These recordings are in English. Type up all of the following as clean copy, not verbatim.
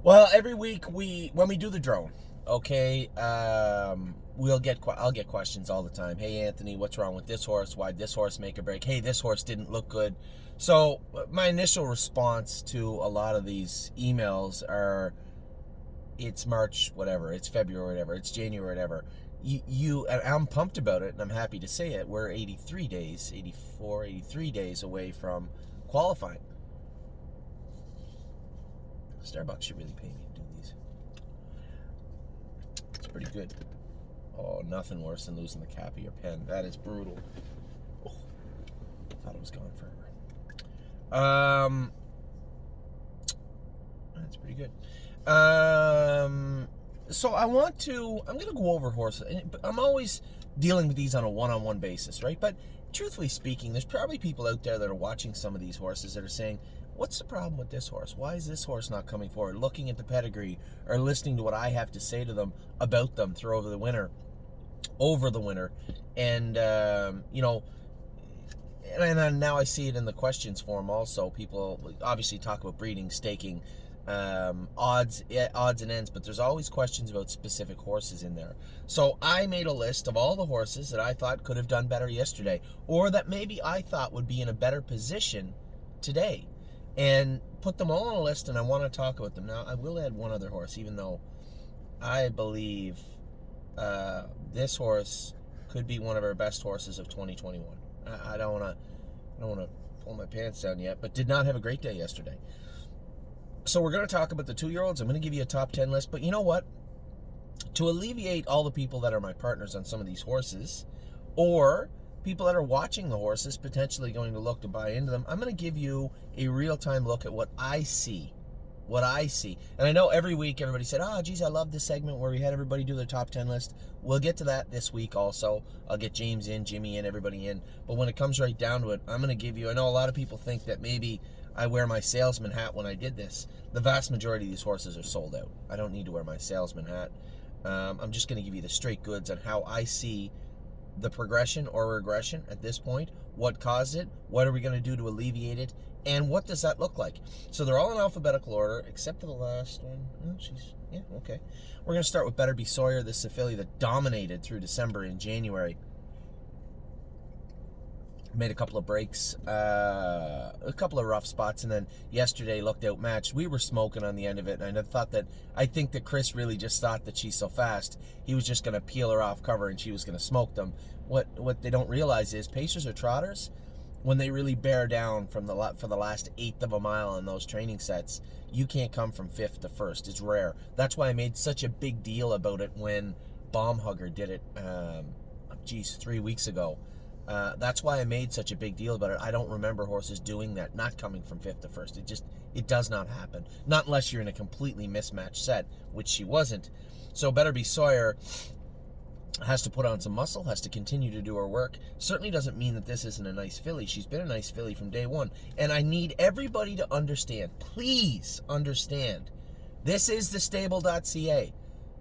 Well, every week when we do the drone, okay, I'll get questions all the time. Hey, Anthony, what's wrong with this horse? Why'd this horse make a break? Hey, this horse didn't look good. So my initial response to a lot of these emails are, it's March, whatever, it's February, whatever, it's January, whatever. And I'm pumped about it, and I'm happy to say it. We're 83 days, 84, 83 days away from qualifying. Starbucks should really pay me to do these. It's pretty good. Oh, nothing worse than losing the cap of your pen. That is brutal. Oh, thought it was gone forever. That's pretty good. So I'm going to go over horses. I'm always dealing with these on a one-on-one basis, right? But truthfully speaking, there's probably people out there that are watching some of these horses that are saying, what's the problem with this horse? Why is this horse not coming forward? Looking at the pedigree or listening to what I have to say to them about them through over the winter. And, and now I see it in the questions form also. People obviously talk about breeding, staking, odds and ends, but there's always questions about specific horses in there. So I made a list of all the horses that I thought could have done better yesterday, or that maybe I thought would be in a better position today, and put them all on a list, and I want to talk about them. Now, I will add one other horse, even though I believe this horse could be one of our best horses of 2021. I don't want to pull my pants down yet, but did not have a great day yesterday. So we're going to talk about the 2-year-olds. I'm going to give you a top 10 list, but you know what? To alleviate all the people that are my partners on some of these horses, or people that are watching the horses, potentially going to look to buy into them, I'm going to give you a real-time look at what I see. And I know every week everybody said, oh, geez, I love this segment where we had everybody do their top 10 list. We'll get to that this week also. I'll get James in, Jimmy in, everybody in. But when it comes right down to it, I'm going to give you, I know a lot of people think that maybe I wear my salesman hat when I did this. The vast majority of these horses are sold out. I don't need to wear my salesman hat. I'm just going to give you the straight goods on how I see the progression or regression at this point, what caused it, what are we going to do to alleviate it, and what does that look like? So they're all in alphabetical order, except for the last one. Oh, okay. We're going to start with Better Be Sawyer. This is a filly that dominated through December and January. Made a couple of breaks, a couple of rough spots, and then yesterday looked outmatched. We were smoking on the end of it, and I think that Chris really just thought that she's so fast, he was just going to peel her off cover and she was going to smoke them. What they don't realize is pacers or trotters, when they really bear down for the last eighth of a mile on those training sets, you can't come from fifth to first. It's rare. That's why I made such a big deal about it when Bomb Hugger did it, 3 weeks ago. That's why I made such a big deal about it. I don't remember horses doing that, not coming from fifth to first. It does not happen. Not unless you're in a completely mismatched set, which she wasn't. So Better Be Sawyer has to put on some muscle, has to continue to do her work. Certainly doesn't mean that this isn't a nice filly. She's been a nice filly from day one. And I need everybody to understand, please understand, this is the stable.ca.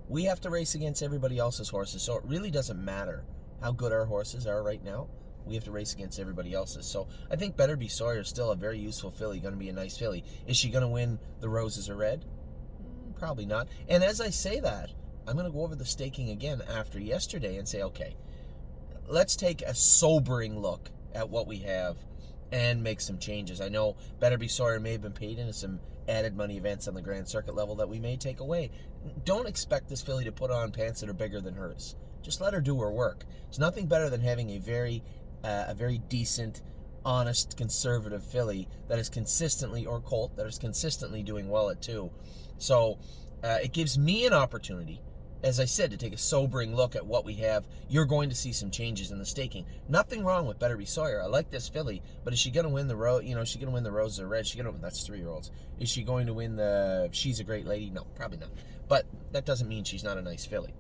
We have to race against everybody else's horses, so it really doesn't matter how good our horses are right now. We have to race against everybody else's. So I think Better Be Sawyer is still a very useful filly, going to be a nice filly. Is she going to win the Roses Are Red? Probably not. And as I say that, I'm going to go over the staking again after yesterday and say, okay, let's take a sobering look at what we have and make some changes. I know Better Be Sawyer may have been paid into some added money events on the Grand Circuit level that we may take away. Don't expect this filly to put on pants that are bigger than hers. Just let her do her work. It's nothing better than having a very decent, honest, conservative filly that is consistently, or colt, that is consistently doing well at 2. So it gives me an opportunity, as I said, to take a sobering look at what we have. You're going to see some changes in the staking. Nothing wrong with Better Be Sawyer. I like this filly, but is she going to win the is she going to win the Roses Are Red? That's 3-year-olds. Is she going to win the She's a Great Lady? No, probably not. But that doesn't mean she's not a nice filly.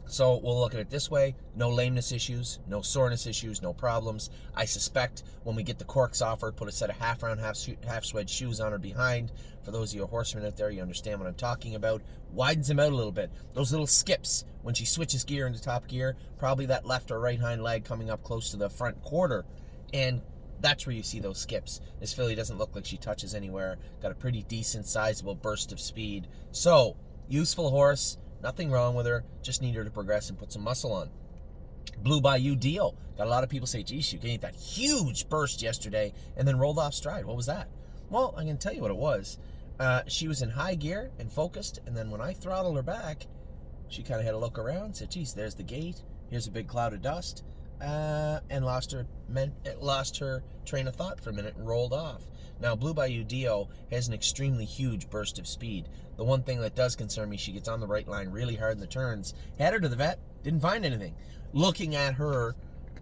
So we'll look at it this way: no lameness issues, no soreness issues, no problems. I suspect when we get the corks off her, put a set of half-round, half-swedge shoes on her behind. For those of you horsemen out there, you understand what I'm talking about. Widens them out a little bit. Those little skips when she switches gear into top gear, probably that left or right hind leg coming up close to the front quarter. And That's where you see those skips. This filly doesn't look like she touches anywhere. Got a pretty decent, sizable burst of speed. So, useful horse. Nothing wrong with her. Just need her to progress and put some muscle on. Blue Bayou Dio. Got a lot of people say, geez, she gained that huge burst yesterday and then rolled off stride. What was that? Well, I can tell you what it was. She was in high gear and focused, and then when I throttled her back, she kind of had a look around, said, geez, there's the gate. Here's a big cloud of dust. And lost her train of thought for a minute and rolled off. Now, Blue Bayou Dio has an extremely huge burst of speed. The one thing that does concern me, she gets on the right line really hard in the turns. Had her to the vet, didn't find anything. Looking at her,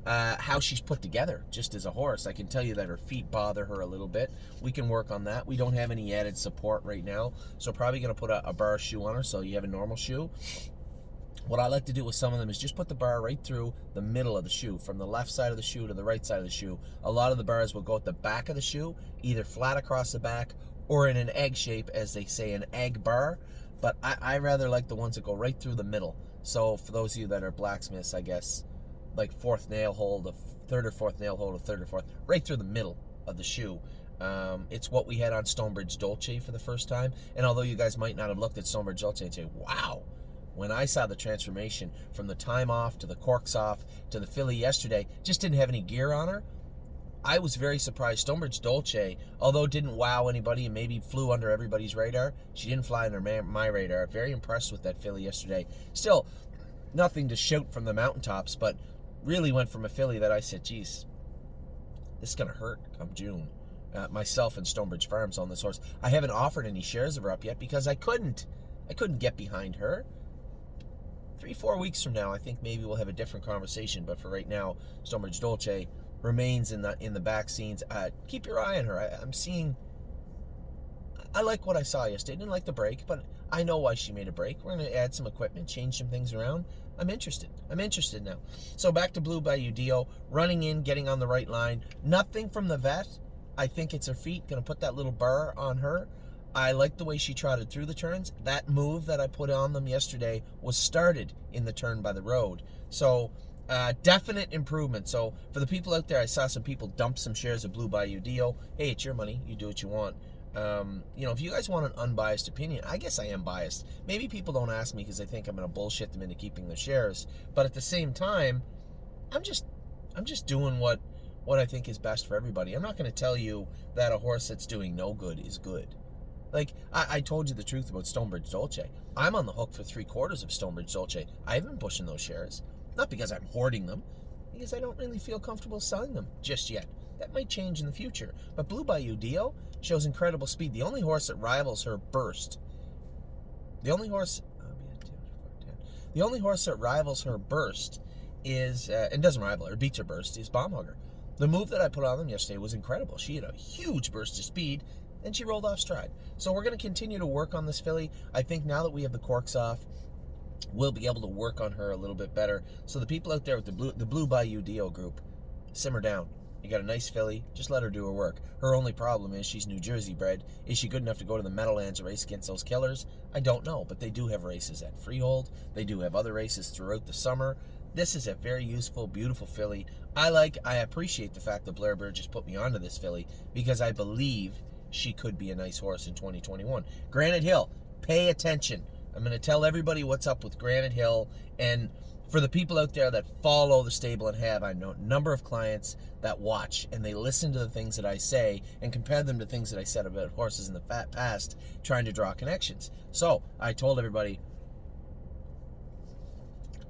how she's put together, just as a horse, I can tell you that her feet bother her a little bit. We can work on that. We don't have any added support right now, so probably going to put a bar shoe on her so you have a normal shoe. What I like to do with some of them is just put the bar right through the middle of the shoe, from the left side of the shoe to the right side of the shoe. A lot of the bars will go at the back of the shoe, either flat across the back or in an egg shape, as they say, an egg bar. But I rather like the ones that go right through the middle. So for those of you that are blacksmiths, I guess, like fourth nail hole, the third or fourth nail hole, the third or fourth, right through the middle of the shoe. It's what we had on Stonebridge Dolce for the first time. And although you guys might not have looked at Stonebridge Dolce and say, wow, when I saw the transformation from the time off to the corks off to the filly yesterday, just didn't have any gear on her, I was very surprised. Stonebridge Dolce, although didn't wow anybody and maybe flew under everybody's radar, she didn't fly under my radar. Very impressed with that filly yesterday. Still, nothing to shout from the mountaintops, but really went from a filly that I said, geez, this is going to hurt come June. Myself and Stonebridge Farms on this horse. I haven't offered any shares of her up yet because I couldn't. I couldn't get behind her. 3-4 weeks from now, I think maybe we'll have a different conversation. But for right now, Stonebridge Dolce remains in the back scenes. Keep your eye on her. I'm seeing. I like what I saw yesterday. Didn't like the break, but I know why she made a break. We're going to add some equipment, change some things around. I'm interested. I'm interested now. So back to Blue Bayou Dio, running in, getting on the right line. Nothing from the vet. I think it's her feet. Going to put that little bar on her. I like the way she trotted through the turns. That move that I put on them yesterday was started in the turn by the road. So, definite improvement. So, for the people out there, I saw some people dump some shares of Blue Bayou Dio. Hey, it's your money. You do what you want. If you guys want an unbiased opinion, I guess I am biased. Maybe people don't ask me because they think I'm going to bullshit them into keeping their shares. But at the same time, I'm just doing what I think is best for everybody. I'm not going to tell you that a horse that's doing no good is good. Like, I told you the truth about Stonebridge Dolce. I'm on the hook for 3/4 of Stonebridge Dolce. I haven't been pushing those shares. Not because I'm hoarding them, because I don't really feel comfortable selling them just yet. That might change in the future. But Blue Bayou Dio shows incredible speed. The only horse that rivals her burst, is, and doesn't rival her, beats her burst, is Bomb Hugger. The move that I put on them yesterday was incredible. She had a huge burst of speed, and she rolled off stride. So we're going to continue to work on this filly. I think now that we have the corks off, we'll be able to work on her a little bit better. So the people out there with the Blue Bayou Dio group, simmer down. You got a nice filly, just let her do her work. Her only problem is she's New Jersey bred. Is she good enough to go to the Meadowlands race against those killers? I don't know, but they do have races at Freehold. They do have other races throughout the summer. This is a very useful, beautiful filly. I appreciate the fact that Blair Bird just put me onto this filly because I believe she could be a nice horse in 2021. Granite Hill, pay attention. I'm going to tell everybody what's up with Granite Hill. And for the people out there that follow the stable and I know a number of clients that watch and they listen to the things that I say and compare them to things that I said about horses in the past, trying to draw connections. So I told everybody,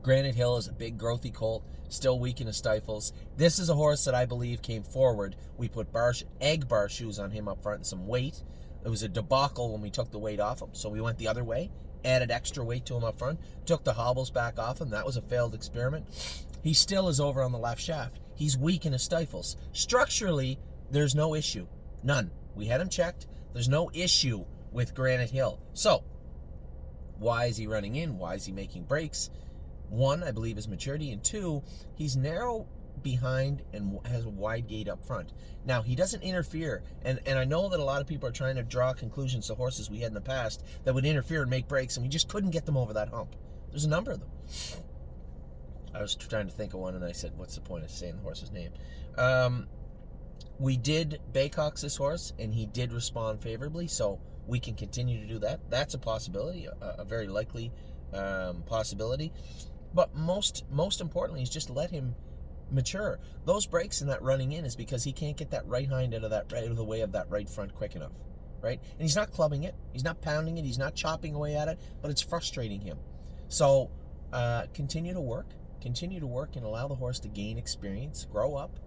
Granite Hill is a big growthy colt, still weak in his stifles. This is a horse that I believe came forward. We put egg bar shoes on him up front and some weight. It was a debacle when we took the weight off him, so we went the other way, added extra weight to him up front, took the hobbles back off him. That was a failed experiment. He still is over on the left shaft. He's weak in his stifles. Structurally, there's no issue. None. We had him checked. There's no issue with Granite Hill. So, why is he running in? Why is he making breaks? One, I believe, is maturity, and two, he's narrow behind and has a wide gate up front. Now, he doesn't interfere, and I know that a lot of people are trying to draw conclusions to horses we had in the past that would interfere and make breaks, and we just couldn't get them over that hump. There's a number of them. I was trying to think of one, and I said, what's the point of saying the horse's name? We did Baycox this horse, and he did respond favorably, so we can continue to do that. That's a possibility, a very likely possibility. But most importantly is just let him mature. Those breaks and that running in is because he can't get that right hind out of the way of that right front quick enough, right? And he's not clubbing it, he's not pounding it, he's not chopping away at it, but it's frustrating him. So continue to work and allow the horse to gain experience, grow up,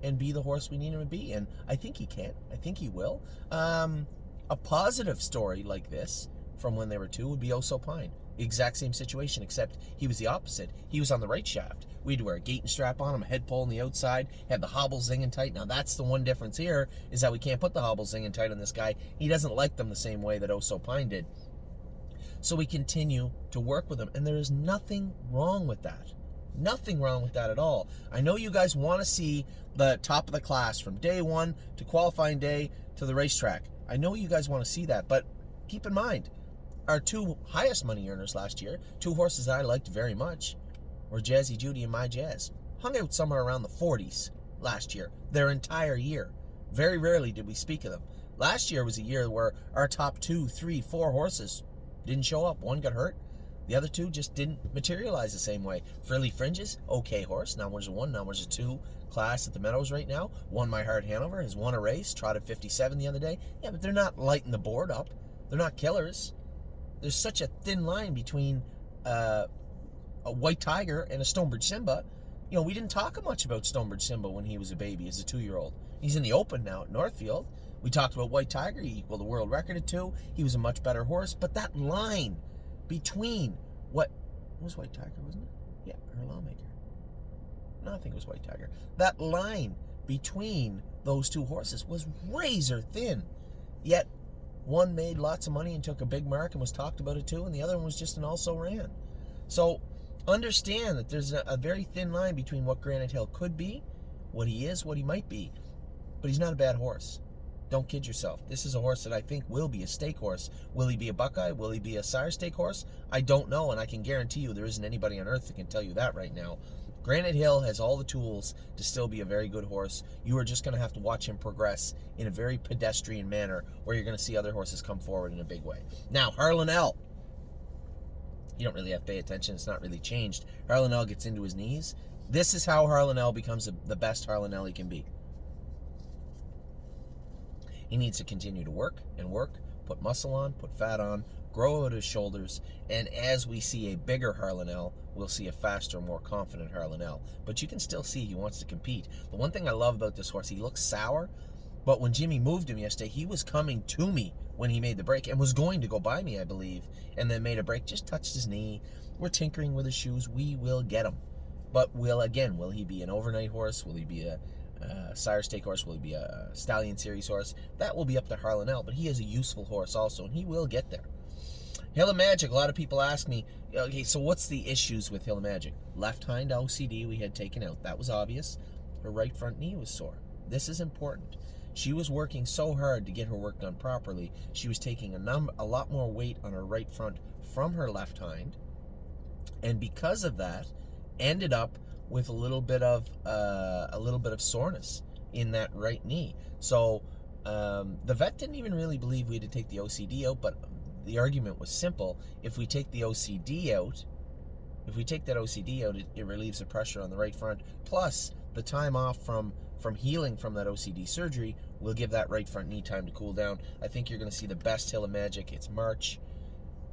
and be the horse we need him to be. And I think he can. I think he will. A positive story like this from when they were 2 would be Also Pine. Exact same situation, except he was the opposite. He was on the right shaft. We had to wear a gate and strap on him, a head pole on the outside, had the hobble zinging tight. Now that's the one difference here, is that we can't put the hobble zinging tight on this guy. He doesn't like them the same way that Also Pine did. So we continue to work with him, and there is nothing wrong with that. Nothing wrong with that at all. I know you guys want to see the top of the class from day 1 to qualifying day to the racetrack. I know you guys want to see that, but keep in mind, our 2 highest money earners last year, 2 horses that I liked very much, were Jazzy Judy and My Jazz. Hung out somewhere around the 40s last year, their entire year. Very rarely did we speak of them. Last year was a year where our top 2, 3, 4 horses didn't show up. 1 got hurt. The other 2 just didn't materialize the same way. Frilly Fringes, okay horse. Now there's a 1, now there's a 2 class at the Meadows right now. Won My Heart Hanover, has won a race, trotted 57 the other day. Yeah, but they're not lighting the board up. They're not killers. There's such a thin line between a White Tiger and a Stonebridge Simba. You know, we didn't talk much about Stonebridge Simba when he was a baby, as a 2-year-old. He's in the Open now at Northfield. We talked about White Tiger. He equaled the world record at 2. He was a much better horse. But that line between what was White Tiger, wasn't it? Yeah, her lawmaker. No, I think it was White Tiger. That line between those 2 horses was razor thin. Yet one made lots of money and took a big mark and was talked about it too, and the other one was just an also ran. So understand that there's a very thin line between what Granite Hill could be, what he is, what he might be. But he's not a bad horse. Don't kid yourself. This is a horse that I think will be a stake horse. Will he be a Buckeye? Will he be a sire stake horse? I don't know, and I can guarantee you there isn't anybody on earth that can tell you that right now. Granite Hill has all the tools to still be a very good horse. You are just going to have to watch him progress in a very pedestrian manner, where you're going to see other horses come forward in a big way. Now, Harlan L. You don't really have to pay attention. It's not really changed. Harlan L gets into his knees. This is how Harlan L becomes the best Harlan L he can be. He needs to continue to work and work, put muscle on, put fat on, grow out his shoulders, and as we see a bigger Harlan L, we'll see a faster, more confident Harlan L. But you can still see he wants to compete. The one thing I love about this horse, he looks sour, but when Jimmy moved him yesterday, he was coming to me when he made the break and was going to go by me, I believe, and then made a break, just touched his knee. We're tinkering with his shoes. We will get him. But will he be an overnight horse? Will he be a sire stake horse? Will he be a stallion series horse? That will be up to Harlan L, but he is a useful horse also, and he will get there. Hill of Magic, a lot of people ask me, okay, so what's the issues with Hill of Magic? Left hind OCD we had taken out. That was obvious. Her right front knee was sore. This is important. She was working so hard to get her work done properly. She was taking a lot more weight on her right front from her left hind, and because of that, ended up with a little bit of soreness in that right knee. So the vet didn't even really believe we had to take the OCD out, but the argument was simple. If we take the OCD out, it relieves the pressure on the right front. Plus, the time off from healing from that OCD surgery will give that right front knee time to cool down. I think you're going to see the best Hill of Magic. It's March.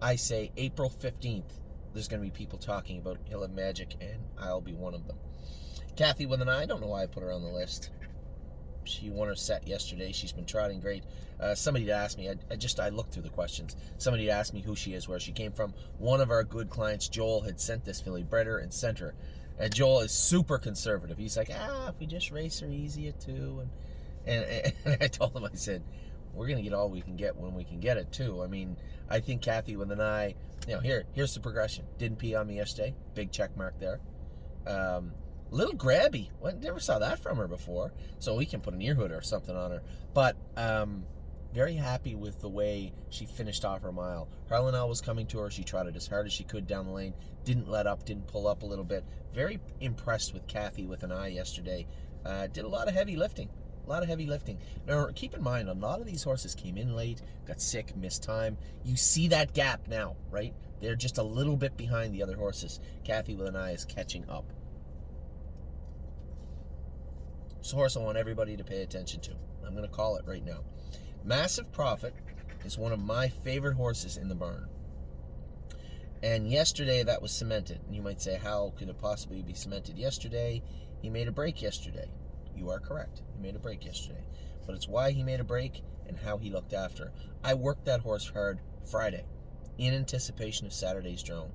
I say April 15th. There's going to be people talking about Hill of Magic, and I'll be one of them. Kathy with an I don't know why I put her on the list. She won her set yesterday. She's been trotting great. Somebody had asked me, I looked through the questions. Somebody had asked me who she is, where she came from. One of our good clients, Joel, had sent this filly, bred her and sent her. And Joel is super conservative. He's like, if we just race her easy at 2. And I told him, I said, we're going to get all we can get when we can get it, too. I mean, I think Kathy with an I, here's the progression. Didn't pee on me yesterday. Big check mark there. Little grabby. Never saw that from her before. So we can put an ear hood or something on her. But very happy with the way she finished off her mile. Harlan L was coming to her. She trotted as hard as she could down the lane. Didn't let up, didn't pull up a little bit. Very impressed with Kathy with an I yesterday. Did a lot of heavy lifting. lot of heavy lifting. Now, keep in mind, a lot of these horses came in late, got sick, missed time. You see that gap now, right? They're just a little bit behind the other horses. Kathy with an eye is catching up. It's a horse I want everybody to pay attention to. I'm going to call it right now. Massive Profit is one of my favorite horses in the barn. And yesterday that was cemented. And you might say, how could it possibly be cemented? Yesterday, he made a break yesterday. You are correct. He made a break yesterday. But it's why he made a break and how he looked after. I worked that horse hard Friday in anticipation of Saturday's drone.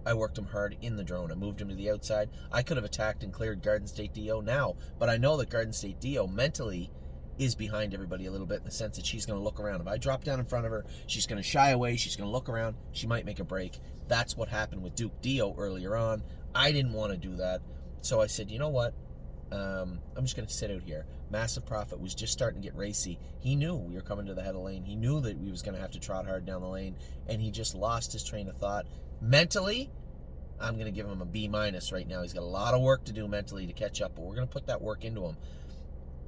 I worked him hard in the drone. I moved him to the outside. I could have attacked and cleared Garden State Dio now, but I know that Garden State Dio mentally is behind everybody a little bit in the sense that she's going to look around. If I drop down in front of her, she's going to shy away. She's going to look around. She might make a break. That's what happened with Duke Dio earlier on. I didn't want to do that. So I said, you know what? I'm just going to sit out here. Massive Profit was just starting to get racy. He knew we were coming to the head of the lane. He knew that we was going to have to trot hard down the lane, and he just lost his train of thought. Mentally, I'm going to give him a B- right now. He's got a lot of work to do mentally to catch up, but we're going to put that work into him.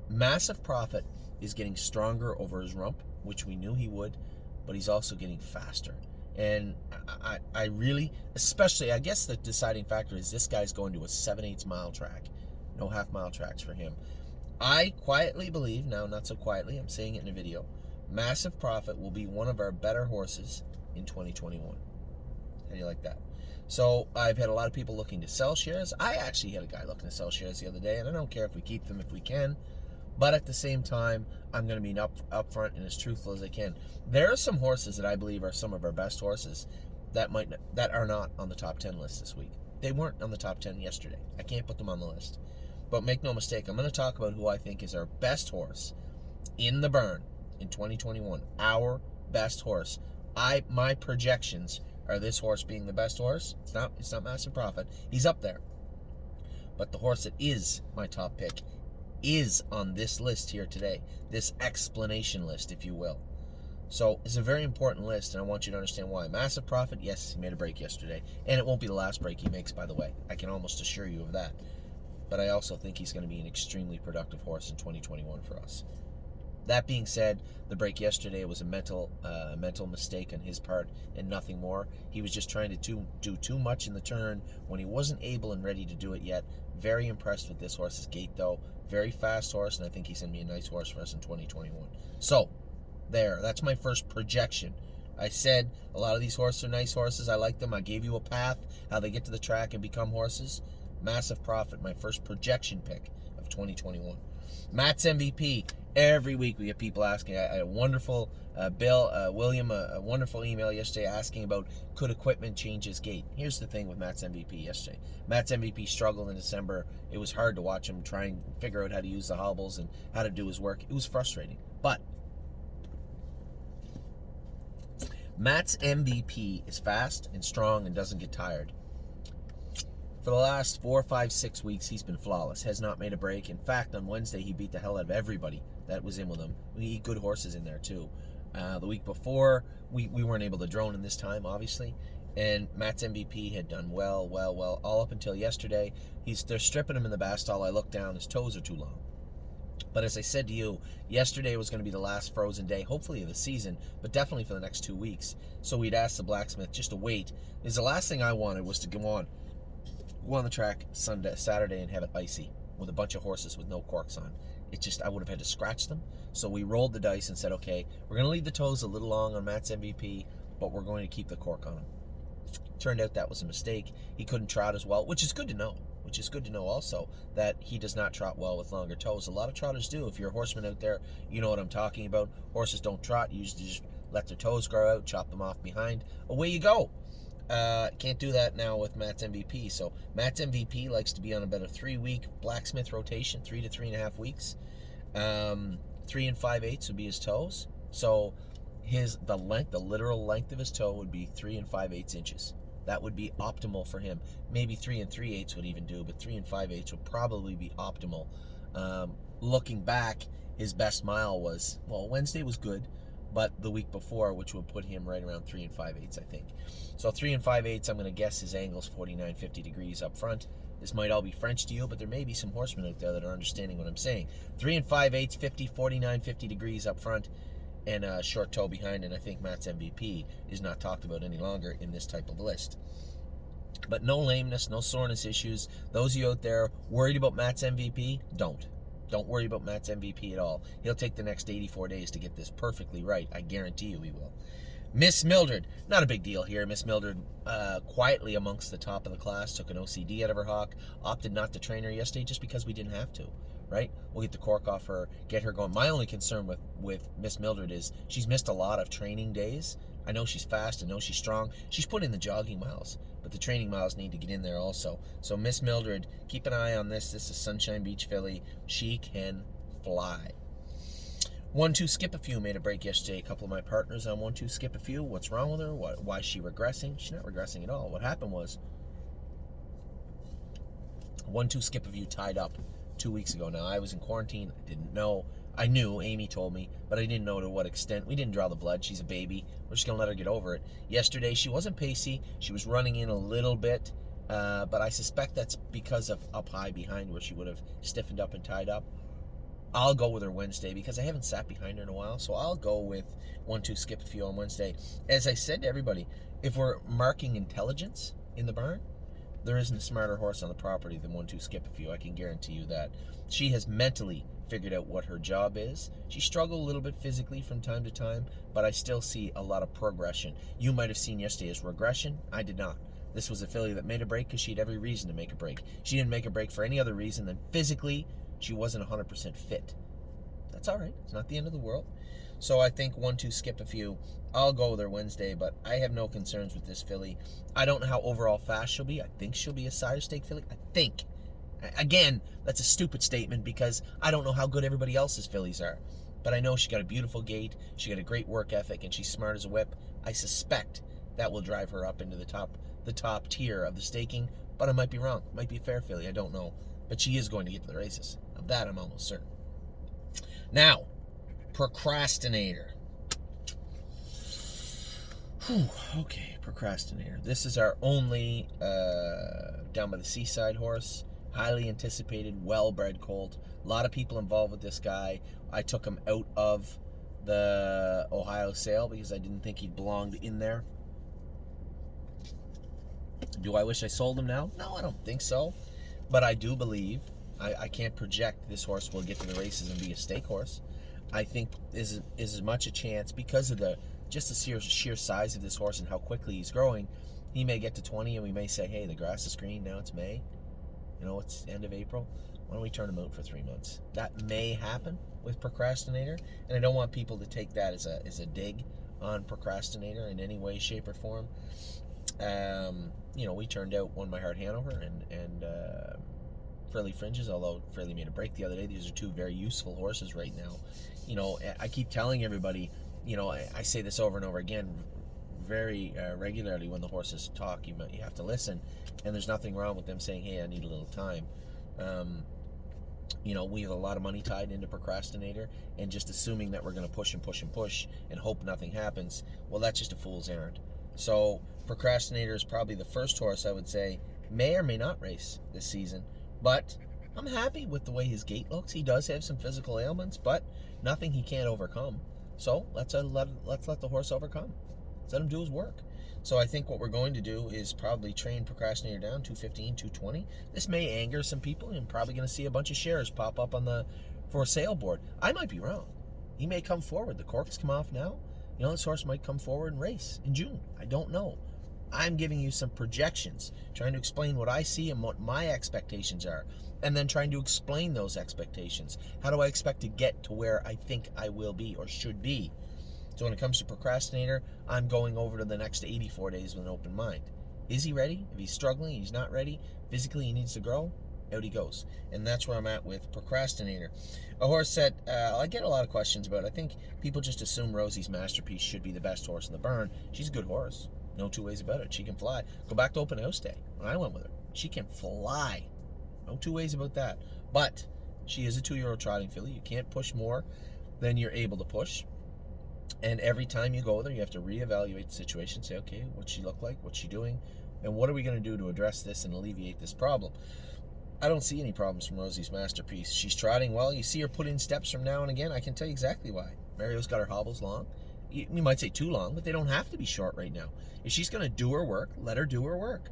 Massive Profit is getting stronger over his rump, which we knew he would, but he's also getting faster. And I really, especially, I guess the deciding factor is this guy's going to a 7/8 mile track. No half-mile tracks for him. I quietly believe, now not so quietly, I'm saying it in a video, Massive Profit will be one of our better horses in 2021. How do you like that? So I've had a lot of people looking to sell shares. I actually had a guy looking to sell shares the other day, and I don't care if we keep them if we can. But at the same time, I'm going to be upfront and as truthful as I can. There are some horses that I believe are some of our best horses that are not on the top 10 list this week. They weren't on the top 10 yesterday. I can't put them on the list. But make no mistake, I'm going to talk about who I think is our best horse in the barn in 2021. Our best horse. My projections are this horse being the best horse. It's not Massive Profit. He's up there. But the horse that is my top pick is on this list here today, this explanation list, if you will. So it's a very important list, and I want you to understand why. Massive Profit, yes, he made a break yesterday, and it won't be the last break he makes, by the way. I can almost assure you of that. But I also think he's going to be an extremely productive horse in 2021 for us. That being said, the break yesterday was a mental mistake on his part and nothing more. He was just trying to do too much in the turn when he wasn't able and ready to do it yet. Very impressed with this horse's gait, though. Very fast horse, and I think he's going to be a nice horse for us in 2021. So, that's my first projection. I said a lot of these horses are nice horses. I like them. I gave you a path, how they get to the track and become horses. Massive Profit, my first projection pick of 2021. Matt's MVP. Every week we get people asking. I had a wonderful William, a wonderful email yesterday asking about could equipment change his gait. Here's the thing with Matt's MVP yesterday. Matt's MVP struggled in December. It was hard to watch him try and figure out how to use the hobbles and how to do his work. It was frustrating. But Matt's MVP is fast and strong and doesn't get tired. For the last 4, 5, 6 weeks, he's been flawless. Has not made a break. In fact, on Wednesday, he beat the hell out of everybody that was in with him. We eat good horses in there, too. The week before, we weren't able to drone him this time, obviously. And Matt's MVP had done well, all up until yesterday. They're stripping him in the Bastall. I looked down. His toes are too long. But as I said to you, yesterday was going to be the last frozen day, hopefully of the season, but definitely for the next 2 weeks. So we'd asked the blacksmith just to wait. Because the last thing I wanted was to go on the track Saturday and have it icy with a bunch of horses with no corks on. I would have had to scratch them. So we rolled the dice and said, okay, we're going to leave the toes a little long on Matt's MVP, but we're going to keep the cork on him. Turned out that was a mistake. He couldn't trot as well, which is good to know. Which is good to know also that he does not trot well with longer toes. A lot of trotters do. If you're a horseman out there, you know what I'm talking about. Horses don't trot. You usually just let their toes grow out, chop them off behind. Away you go. Can't do that now with Matt's MVP. So Matt's MVP likes to be on about a 3-week blacksmith rotation, 3 to 3.5 weeks. 3 5/8 would be his toes. So the literal length of his toe would be 3 5/8 inches. That would be optimal for him. Maybe 3 3/8 would even do, but 3 5/8 would probably be optimal. Looking back, his best mile was, Wednesday was good, but the week before, which would put him right around 3 5/8, I think. So 3 5/8, I'm going to guess his angle's 49, 50 degrees up front. This might all be French to you, but there may be some horsemen out there that are understanding what I'm saying. 3 5/8, 50, 49, 50 degrees up front, and a short toe behind, and I think Matt's MVP is not talked about any longer in this type of list. But no lameness, no soreness issues. Those of you out there worried about Matt's MVP, don't. Don't worry about Matt's MVP at all. He'll take the next 84 days to get this perfectly right. I guarantee you he will. Miss Mildred, not a big deal here. Miss Mildred, quietly amongst the top of the class, took an OCD out of her hock, opted not to train her yesterday just because we didn't have to, right? We'll get the cork off her, get her going. My only concern with Miss Mildred is she's missed a lot of training days. I know she's fast, I know she's strong. She's put in the jogging miles, but the training miles need to get in there also. So Miss Mildred, keep an eye on this. This is Sunshine Beach filly. She can fly. 1-2 Skip a Few made a break yesterday. A couple of my partners on 1-2 Skip a Few. What's wrong with her? Why is she regressing? She's not regressing at all. What happened was 1-2 Skip a Few tied up 2 weeks ago. Now, I was in quarantine. I didn't know. I knew. Amy told me, but I didn't know to what extent. We didn't draw the blood. She's a baby. We're just going to let her get over it. Yesterday, she wasn't pacey. She was running in a little bit, but I suspect that's because of up high behind where she would have stiffened up and tied up. I'll go with her Wednesday because I haven't sat behind her in a while, so I'll go with 1-2 Skip a Few on Wednesday. As I said to everybody, if we're marking intelligence in the barn, there isn't a smarter horse on the property than 1-2 Skip a Few. I can guarantee you that. She has mentally figured out what her job is. She struggled a little bit physically from time to time, but I still see a lot of progression. You might have seen yesterday as regression. I did not. This was a filly that made a break because she had every reason to make a break. She didn't make a break for any other reason than physically she wasn't 100% fit. That's all right. It's not the end of the world. So I think 1-2 Skip a Few. I'll go with her Wednesday, but I have no concerns with this filly. I don't know how overall fast she'll be. I think she'll be a sire stake filly. I think. Again, that's a stupid statement because I don't know how good everybody else's fillies are. But I know she got a beautiful gait. She got a great work ethic, and she's smart as a whip. I suspect that will drive her up into the top tier of the staking. But I might be wrong. It might be a fair filly. I don't know. But she is going to get to the races. Of that, I'm almost certain. Now, Procrastinator. Whew, okay, Procrastinator. This is our only down by the seaside horse. Highly anticipated, well-bred colt. A lot of people involved with this guy. I took him out of the Ohio sale because I didn't think he belonged in there. Do I wish I sold him now? No, I don't think so. But I do believe, I can't project this horse will get to the races and be a stake horse. I think is as much a chance because of the sheer size of this horse and how quickly he's growing. He may get to 20 and we may say, hey, the grass is green, now it's May. You know, it's end of April. Why don't we turn him out for 3 months? That may happen with Procrastinator, and I don't want people to take that as a dig on Procrastinator in any way, shape, or form. You know, we turned out Won My Heart Hanover and Frilly Fringes, although Frilly made a break the other day. These are two very useful horses right now. You know, I keep telling everybody, you know, I say this over and over again very regularly when the horses talk. You have to listen, and there's nothing wrong with them saying, hey, I need a little time. You know, we have a lot of money tied into Procrastinator, and just assuming that we're going to push and push and push and hope nothing happens, well, that's just a fool's errand. So Procrastinator is probably the first horse I would say may or may not race this season, but I'm happy with the way his gait looks. He does have some physical ailments, but nothing he can't overcome. So let's let the horse overcome. Let's let him do his work. So I think what we're going to do is probably train Procrastinator down 215, 220. This may anger some people, and I'm probably going to see a bunch of shares pop up on the for sale board. I might be wrong. He may come forward. The corks come off now. You know, this horse might come forward and race in June. I don't know. I'm giving you some projections, trying to explain what I see and what my expectations are, and then trying to explain those expectations. How do I expect to get to where I think I will be or should be? So when it comes to Procrastinator, I'm going over to the next 84 days with an open mind. Is he ready? If he's struggling, he's not ready, physically he needs to grow, out he goes. And that's where I'm at with Procrastinator. A horse that I get a lot of questions about. I think people just assume Rosie's Masterpiece should be the best horse in the barn. She's a good horse. No two ways about it. She can fly. Go back to open house day when I went with her. She can fly. No two ways about that. But she is a 2-year-old trotting filly. You can't push more than you're able to push. And every time you go there, you have to reevaluate the situation. Say, okay, what's she look like? What's she doing? And what are we going to do to address this and alleviate this problem? I don't see any problems from Rosie's Masterpiece. She's trotting well. You see her put in steps from now and again. I can tell you exactly why. Mario's got her hobbles long. You might say too long, but they don't have to be short right now. If she's going to do her work, let her do her work.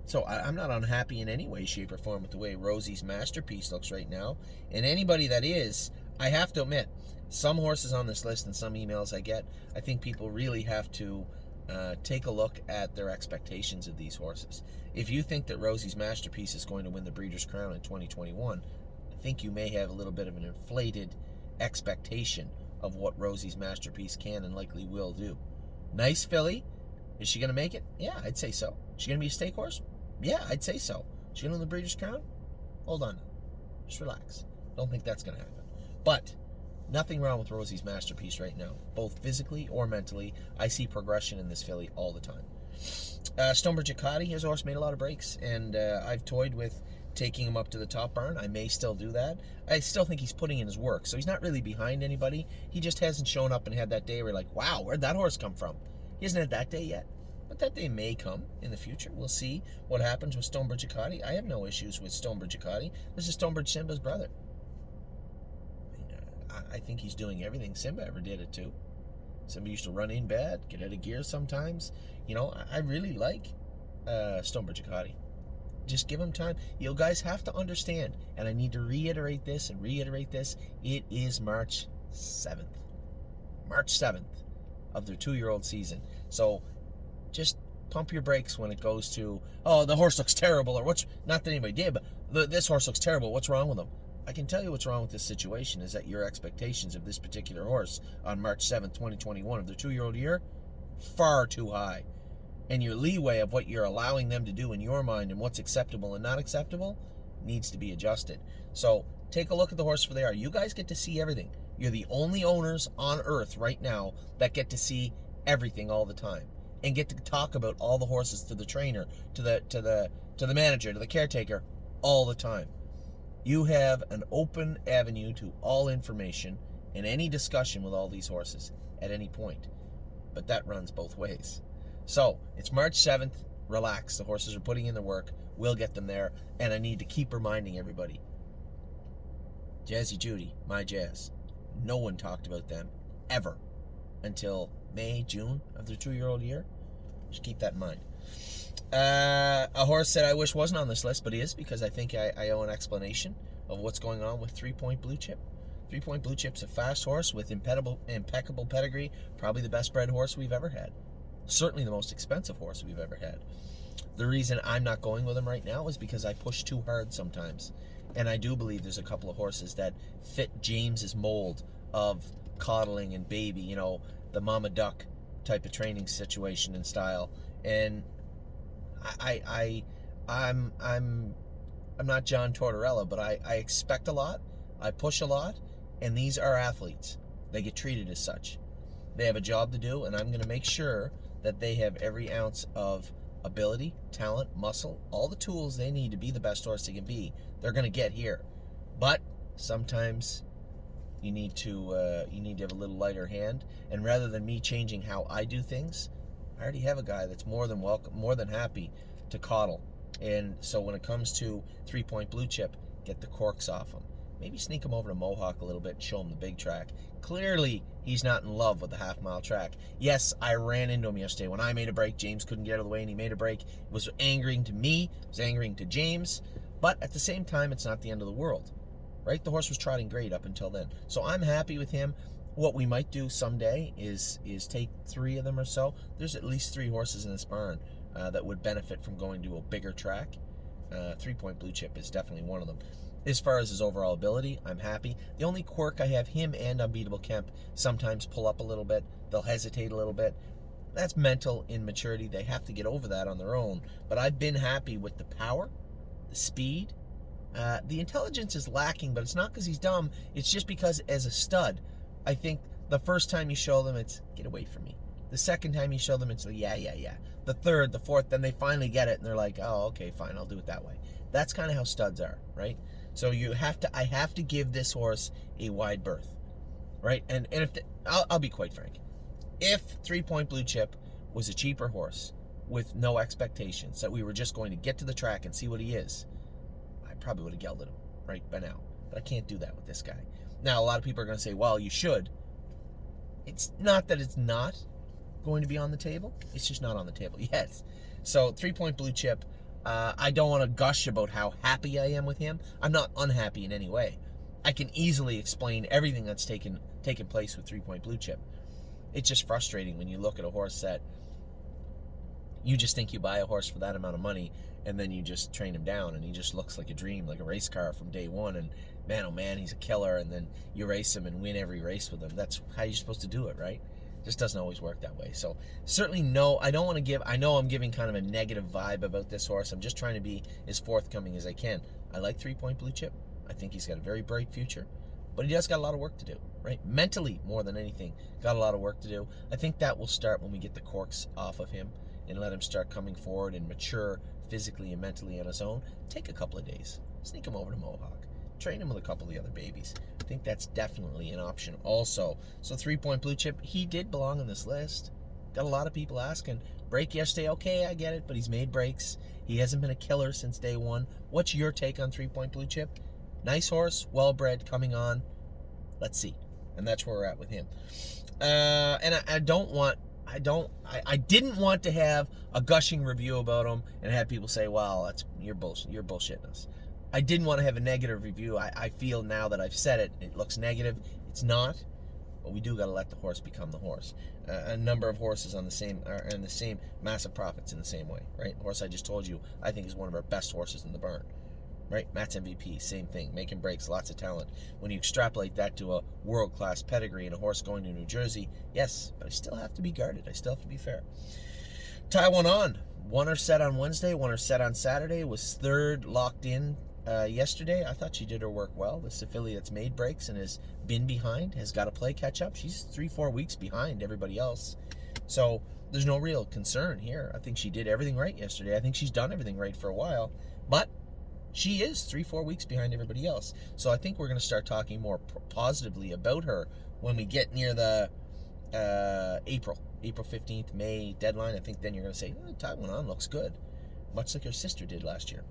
So I'm not unhappy in any way, shape, or form with the way Rosie's Masterpiece looks right now. And anybody that is, I have to admit, some horses on this list and some emails I get, I think people really have to take a look at their expectations of these horses. If you think that Rosie's Masterpiece is going to win the Breeders' Crown in 2021, I think you may have a little bit of an inflated expectation of what Rosie's Masterpiece can and likely will do. Nice filly. Is she going to make it? Yeah, I'd say so. Is she going to be a stake horse? Yeah, I'd say so. Is she going to win the Breeders' Crown? Hold on. Just relax. Don't think that's going to happen. But nothing wrong with Rosie's Masterpiece right now, both physically or mentally. I see progression in this filly all the time. Stonebridge Acadi, his horse made a lot of breaks, and I've toyed with taking him up to the top barn. I may still do that. I still think he's putting in his work, so he's not really behind anybody. He just hasn't shown up and had that day where you're like, wow, where'd that horse come from? He hasn't had that day yet, but that day may come in the future. We'll see what happens with Stonebridge Acadi. I have no issues with Stonebridge Acadi. This is Stonebridge Simba's brother. I think he's doing everything Simba ever did it too. Simba used to run in bad, get out of gear sometimes. You know, I really like Stonebridge Acadi. Just give him time. You guys have to understand, and I need to reiterate this and reiterate this. It is March 7th. March 7th of their 2-year-old season. So just pump your brakes when it goes to, oh, the horse looks terrible, or what's, not that anybody did, but this horse looks terrible. What's wrong with him? I can tell you what's wrong with this situation is that your expectations of this particular horse on March 7th, 2021 of their 2-year-old year, far too high. And your leeway of what you're allowing them to do in your mind and what's acceptable and not acceptable needs to be adjusted. So take a look at the horse for they are. You guys get to see everything. You're the only owners on earth right now that get to see everything all the time and get to talk about all the horses to the trainer, to the manager, to the caretaker all the time. You have an open avenue to all information and any discussion with all these horses at any point. But that runs both ways. So, it's March 7th. Relax. The horses are putting in the work. We'll get them there. And I need to keep reminding everybody. Jazzy Judy, my Jazz. No one talked about them ever until May, June of their 2-year-old year. Just keep that in mind. A horse that I wish wasn't on this list, but is, because I think I owe an explanation of what's going on with 3 Point Blue Chip. 3 Point Blue Chip's a fast horse with impeccable pedigree, probably the best bred horse we've ever had. Certainly the most expensive horse we've ever had. The reason I'm not going with him right now is because I push too hard sometimes. And I do believe there's a couple of horses that fit James's mold of coddling and baby, you know, the mama duck type of training situation and style. And I'm not John Tortorella, but I expect a lot, I push a lot, and these are athletes. They get treated as such. They have a job to do, and I'm going to make sure that they have every ounce of ability, talent, muscle, all the tools they need to be the best horse they can be. They're going to get here. But sometimes you need to have a little lighter hand, and rather than me changing how I do things, I already have a guy that's more than welcome, more than happy to coddle. And so when it comes to 3 Point Blue Chip, get the corks off him. Maybe sneak him over to Mohawk a little bit and show him the big track. Clearly, he's not in love with the half-mile track. Yes, I ran into him yesterday. When I made a break, James couldn't get out of the way, and he made a break. It was angering to me. It was angering to James. But at the same time, it's not the end of the world, right? The horse was trotting great up until then. So I'm happy with him. What we might do someday is take 3 of them or so. There's at least 3 horses in this barn that would benefit from going to a bigger track. 3 Point Blue Chip is definitely one of them. As far as his overall ability, I'm happy. The only quirk I have, him and Unbeatable Kemp sometimes pull up a little bit. They'll hesitate a little bit. That's mental immaturity. They have to get over that on their own. But I've been happy with the power, the speed. The intelligence is lacking, but it's not because he's dumb. It's just because as a stud, I think the first time you show them, it's get away from me. The second time you show them, it's like, yeah. The third, the fourth, then they finally get it, and they're like, oh, okay, fine, I'll do it that way. That's kind of how studs are, right? So I have to give this horse a wide berth, right? And if I'll be quite frank, if 3 Point Blue Chip was a cheaper horse with no expectations, that we were just going to get to the track and see what he is, I probably would have gelded him right by now. But I can't do that with this guy. Now, a lot of people are going to say, well, you should. It's not that it's not going to be on the table. It's just not on the table yet. So 3-point blue chip. I don't want to gush about how happy I am with him. I'm not unhappy in any way. I can easily explain everything that's taken place with 3-point blue chip. It's just frustrating when you look at a horse that you just think you buy a horse for that amount of money, and then you just train him down, and he just looks like a dream, like a race car from day one, and man, oh man, he's a killer, and then you race him and win every race with him. That's how you're supposed to do it, right? It just doesn't always work that way. So certainly no, I don't want to give, I know I'm giving kind of a negative vibe about this horse. I'm just trying to be as forthcoming as I can. I like 3-point blue chip. I think he's got a very bright future, but he does got a lot of work to do, right? Mentally, more than anything, got a lot of work to do. I think that will start when we get the corks off of him and let him start coming forward and mature physically and mentally on his own. Take a couple of days. Sneak him over to Mohawk. Train him with a couple of the other babies. I think that's definitely an option also. So 3-point blue chip, he did belong on this list. Got a lot of people asking. Break yesterday, okay, I get it, but he's made breaks. He hasn't been a killer since day one. What's your take on 3-point blue chip? Nice horse, well-bred, coming on. Let's see. And that's where we're at with him. And I didn't want to have a gushing review about him and have people say, well, you're bullshitting us. I didn't want to have a negative review. I feel now that I've said it, it looks negative. It's not, but we do got to let the horse become the horse. A number of horses on the same massive profits in the same way, right? Horse I just told you, I think is one of our best horses in the barn, right? Matt's MVP, same thing, making breaks, lots of talent. When you extrapolate that to a world-class pedigree and a horse going to New Jersey, yes, but I still have to be guarded. I still have to be fair. Tie one on. Won her set on Wednesday, won her set on Saturday, was third locked in yesterday. I thought she did her work well. This affiliate that's made breaks and has been behind, has got to play catch up. She's 3-4 weeks behind everybody else. So there's no real concern here. I think she did everything right yesterday. I think she's done everything right for a while. But she is 3-4 weeks behind everybody else. So I think we're going to start talking more positively about her when we get near the April 15th, May deadline. I think then you're going to say, tie one on, looks good. Much like her sister did last year.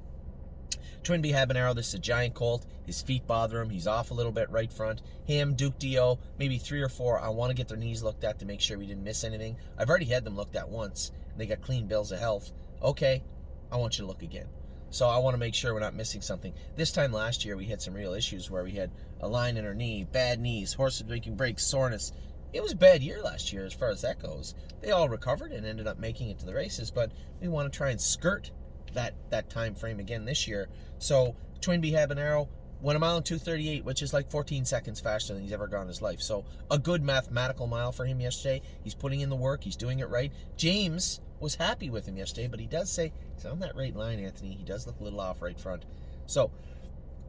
Twin B Habanero, this is a giant colt. His feet bother him. He's off a little bit right front. Him, Duke Dio, maybe 3 or 4. I want to get their knees looked at to make sure we didn't miss anything. I've already had them looked at once. And they got clean bills of health. Okay, I want you to look again. So I want to make sure we're not missing something. This time last year, we had some real issues where we had a line in her knee, bad knees, horses making breaks, soreness. It was a bad year last year as far as that goes. They all recovered and ended up making it to the races, but we want to try and skirt that time frame again this year. So Twin B Habanero went a mile in 2:38, which is like 14 seconds faster than he's ever gone in his life. So a good mathematical mile for him yesterday. He's putting in the work. He's doing it right. James was happy with him yesterday, but he does say he's on that right line, Anthony. He does look a little off right front. So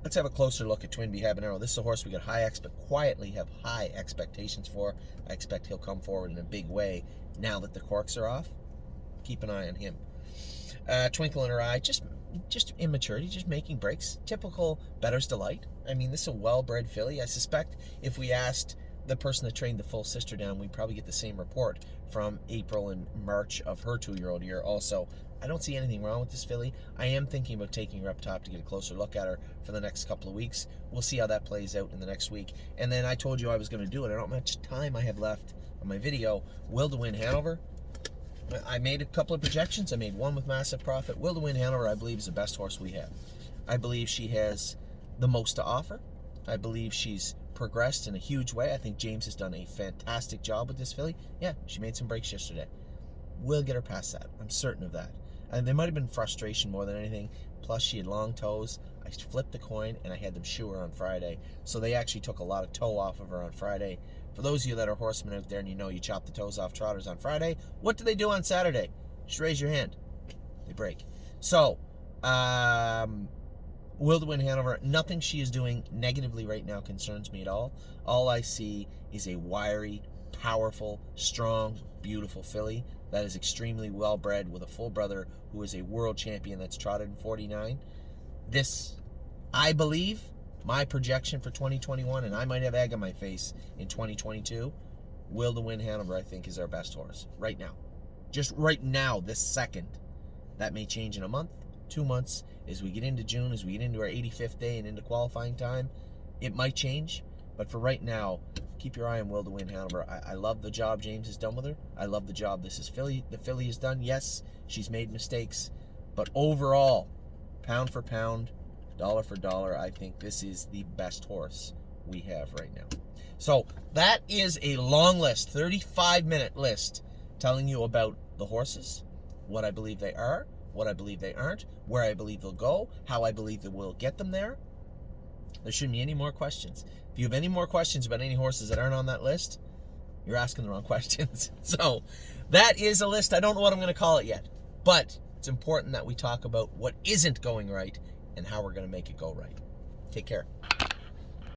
let's have a closer look at Twin B Habanero. This is a horse we got quietly have high expectations for. I expect he'll come forward in a big way now that the corks are off. Keep an eye on him. Twinkle in her eye, just immaturity, just making breaks. Typical Bettor's Delight. I mean, this is a well-bred filly. I suspect if we asked the person that trained the full sister down, we'd probably get the same report from April and March of her 2-year-old year also. I don't see anything wrong with this filly. I am thinking about taking her up top to get a closer look at her for the next couple of weeks. We'll see how that plays out in the next week. And then I told you I was going to do it. I don't know how much time I have left on my video. Will to win Hanover. I made a couple of projections. I made one with massive profit. Will to win Hanover, I believe, is the best horse we have. I believe she has the most to offer. I believe she's progressed in a huge way. I think James has done a fantastic job with this filly. Yeah, she made some breaks yesterday. We'll get her past that. I'm certain of that. And there might have been frustration more than anything. Plus, she had long toes. I flipped the coin, and I had them shoe her on Friday. So they actually took a lot of toe off of her on Friday. For those of you that are horsemen out there and you know you chop the toes off trotters on Friday, what do they do on Saturday? Just raise your hand. They break. So, will to win Hanover. Nothing she is doing negatively right now concerns me at all. All I see is a wiry, powerful, strong, beautiful filly that is extremely well-bred with a full brother who is a world champion that's trotted in 49. This, I believe, my projection for 2021, and I might have egg on my face in 2022, Will to win Hanover, I think, is our best horse right now. Just right now, this second. That may change in a month. 2 months, as we get into June, as we get into our 85th day and into qualifying time, it might change. But for right now, keep your eye on Will to Win Hanover. I love the job James has done with her. I love the job the filly has done. Yes, she's made mistakes, but overall, pound for pound, dollar for dollar, I think this is the best horse we have right now. So that is a long list, 35-minute list, telling you about the horses, what I believe they are, what I believe they aren't, where I believe they'll go, how I believe that we'll get them there. There shouldn't be any more questions. If you have any more questions about any horses that aren't on that list, you're asking the wrong questions. So that is a list. I don't know what I'm going to call it yet, but it's important that we talk about what isn't going right and how we're going to make it go right. Take care.